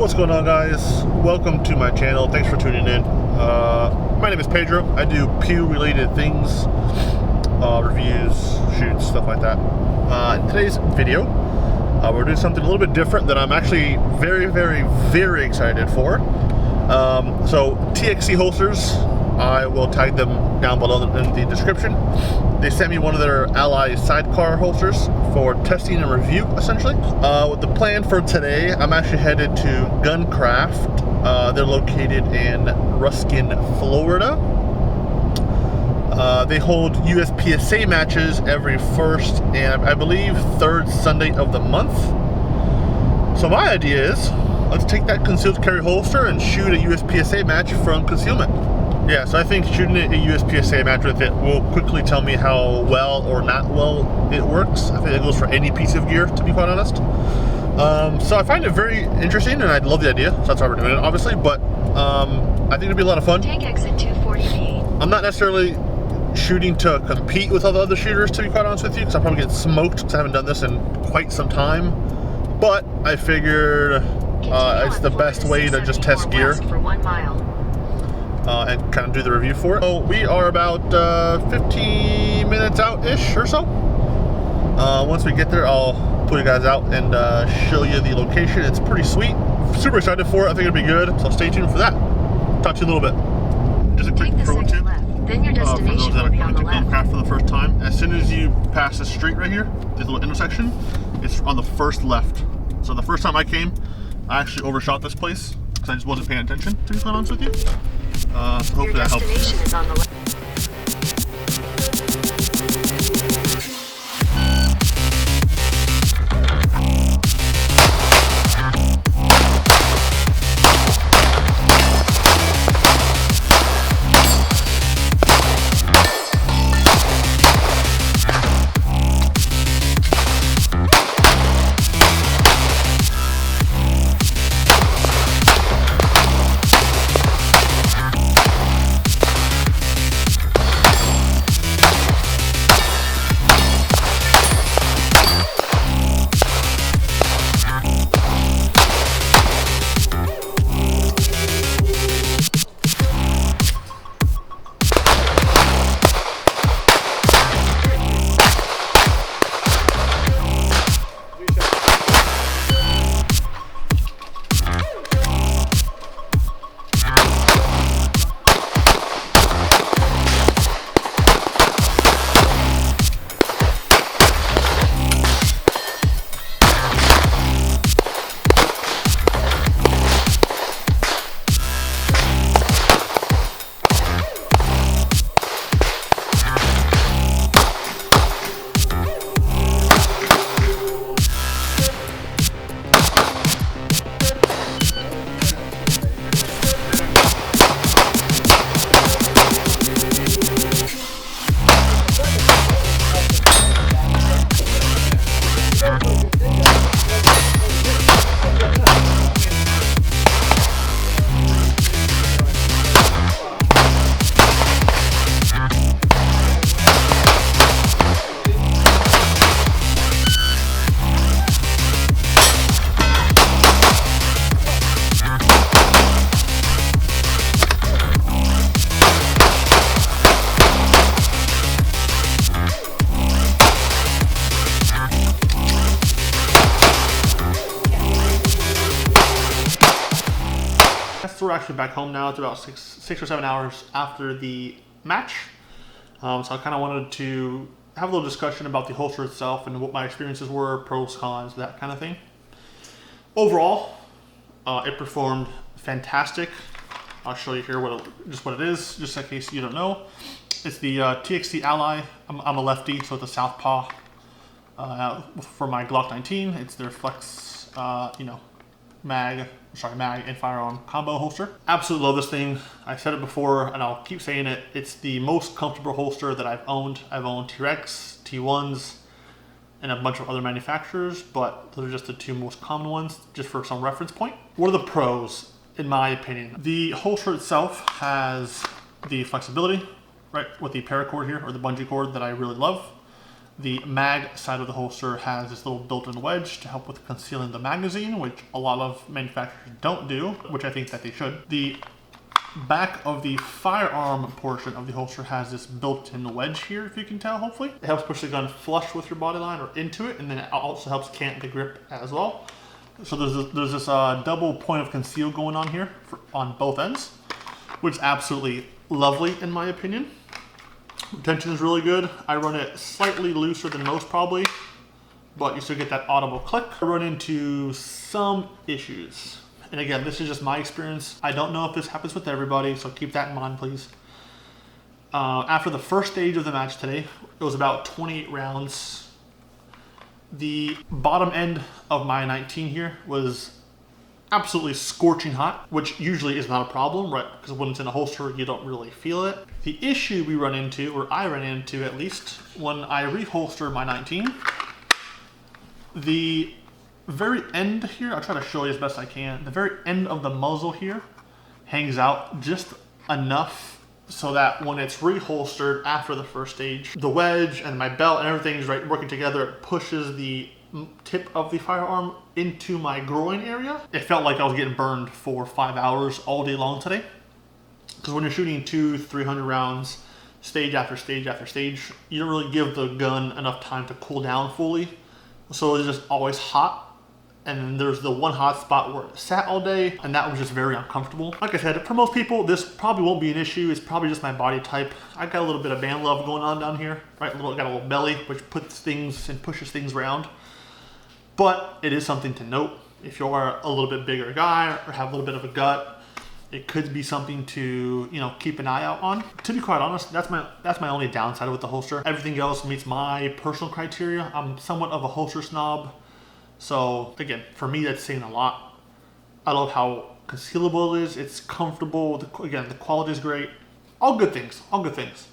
What's going on, guys? Welcome to my channel. Thanks for tuning in. My name is Pedro. I do Pew related things, reviews, shoots, stuff like that. In today's video, we're doing something a little bit different that I'm actually very excited for. So TXC holsters, I will tag them down below in the description. They sent me one of their Ally sidecar holsters for testing and review, essentially. With the plan for today, I'm actually headed to Guncraft. They're located in Ruskin, Florida. They hold USPSA matches every first and I believe third Sunday of the month. So my idea is, let's take that concealed carry holster and shoot a USPSA match from concealment. Yeah, so I think shooting a USPSA match with it will quickly tell me how well or not well it works. I think it goes for any piece of gear, to be quite honest. So I find it very interesting, and I love the idea. So that's why we're doing it, obviously. But I think it'll be a lot of fun. Take exit 240 I'm not necessarily shooting to compete with all the other shooters, to be quite honest with you, because I'll probably get smoked because I haven't done this in quite some time. But I figured it's the best way to just test gear. For 1 mile. And kind of do the review for it. So we are about 15 minutes out-ish or so. Once we get there, I'll pull you guys out and show you the location. It's pretty sweet. Super excited for it. I think it'll be good. So stay tuned for that. Talk to you a little bit. Just a quick pro tip. Then your For those that are coming to Guncraft for the first time, as soon as you pass the street right here, this little intersection, it's on the first left. So the first time I came, I actually overshot this place because I just wasn't paying attention, to be quite honest with you. So hopefully that helps. Your destination is on the left. We're actually back home now. It's about six or 7 hours after the match. So I kind of wanted to have a little discussion about the holster itself and what my experiences were, pros, cons, that kind of thing. Overall, it performed fantastic. I'll show you here just what it is, just in case you don't know. It's the TXC Ally. I'm a lefty, so it's a southpaw. For my Glock 19, it's their Flex, mag and firearm combo holster. Absolutely love this thing. I said it before and I'll keep saying it. It's the most comfortable holster that I've owned. I've owned TRX, T1s, and a bunch of other manufacturers, but those are just the two most common ones, just for some reference point. What are the pros, in my opinion? The holster itself has the flexibility, right, with the paracord here, or the bungee cord that I really love. The mag side of the holster has this little built-in wedge to help with concealing the magazine, which a lot of manufacturers don't do, which I think that they should. The back of the firearm portion of the holster has this built-in wedge here, if you can tell, hopefully. It helps push the gun flush with your body line or into it, and then it also helps cant the grip as well. So there's this double point of conceal going on here on both ends, which is absolutely lovely in my opinion. Retention is really good. I run it slightly looser than most probably, but you still get that audible click. I run into some issues. And again, this is just my experience. I don't know if this happens with everybody, so keep that in mind, please. After the first stage of the match today, it was about 28 rounds. The bottom end of my 19 here was absolutely scorching hot, which usually is not a problem, right? Because when it's in a holster, you don't really feel it. The issue we run into, or I ran into at least, when I reholster my 19, the very end here, I'll try to show you as best I can, the very end of the muzzle here hangs out just enough so that when it's reholstered after the first stage, the wedge and my belt and everything is right working together, it pushes the tip of the firearm into my groin area. It felt like I was getting burned for 5 hours all day long today. Because when you're shooting 200-300 rounds, stage after stage after stage, you don't really give the gun enough time to cool down fully. So it's just always hot. And then there's the one hot spot where it sat all day, and that was just very uncomfortable. Like I said, for most people, this probably won't be an issue. It's probably just my body type. I've got a little bit of band love going on down here, right? Got a little belly, which puts things and pushes things around. But it is something to note. If you are a little bit bigger guy or have a little bit of a gut, it could be something to, keep an eye out on. To be quite honest, that's my only downside with the holster. Everything else meets my personal criteria. I'm somewhat of a holster snob. So again, for me, that's saying a lot. I love how concealable it is. It's comfortable. Again, the quality is great. All good things, all good things.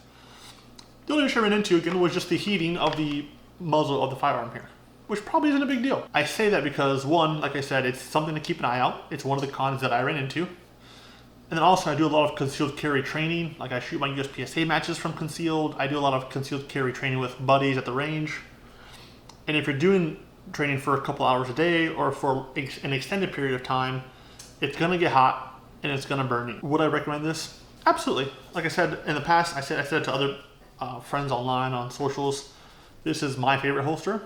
The only issue I ran into, again, was just the heating of the muzzle of the firearm here, which probably isn't a big deal. I say that because, one, like I said, it's something to keep an eye out. It's one of the cons that I ran into. And then also I do a lot of concealed carry training. Like I shoot my USPSA matches from concealed. I do a lot of concealed carry training with buddies at the range. And if you're doing training for a couple hours a day or for an extended period of time, it's gonna get hot and it's gonna burn you. Would I recommend this? Absolutely. Like I said in the past, I said it to other friends online on socials. This is my favorite holster.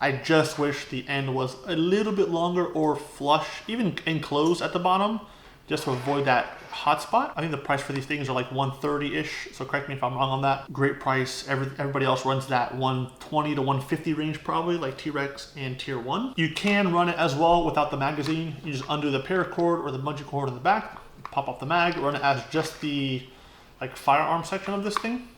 I just wish the end was a little bit longer or flush, even enclosed at the bottom, just to avoid that hot spot. I think the price for these things are like $130-ish, so correct me if I'm wrong on that. Great price. Everybody else runs that $120 to $150 range probably, like T-Rex and Tier 1. You can run it as well without the magazine. You just undo the paracord or the bungee cord in the back, pop off the mag, run it as just the firearm section of this thing,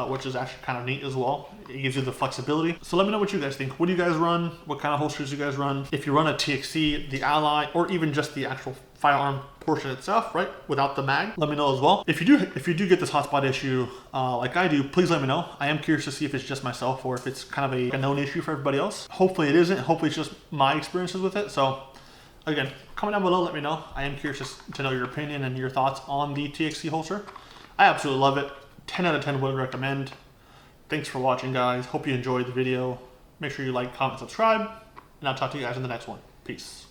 which is actually kind of neat as well. It gives you the flexibility. So let me know what you guys think. What do you guys run? What kind of holsters you guys run? If you run a TXC, the Ally, or even just the actual firearm portion itself, right, without the mag, let me know as well. If you do get this hotspot issue like I do, please let me know. I am curious to see if it's just myself or if it's kind of a known issue for everybody else. Hopefully it isn't. Hopefully it's just my experiences with it. So again, comment down below, let me know. I am curious to know your opinion and your thoughts on the TXC holster. I absolutely love it. 10 out of 10 would recommend. Thanks for watching, guys. Hope you enjoyed the video. Make sure you like, comment, subscribe, and I'll talk to you guys in the next one. Peace.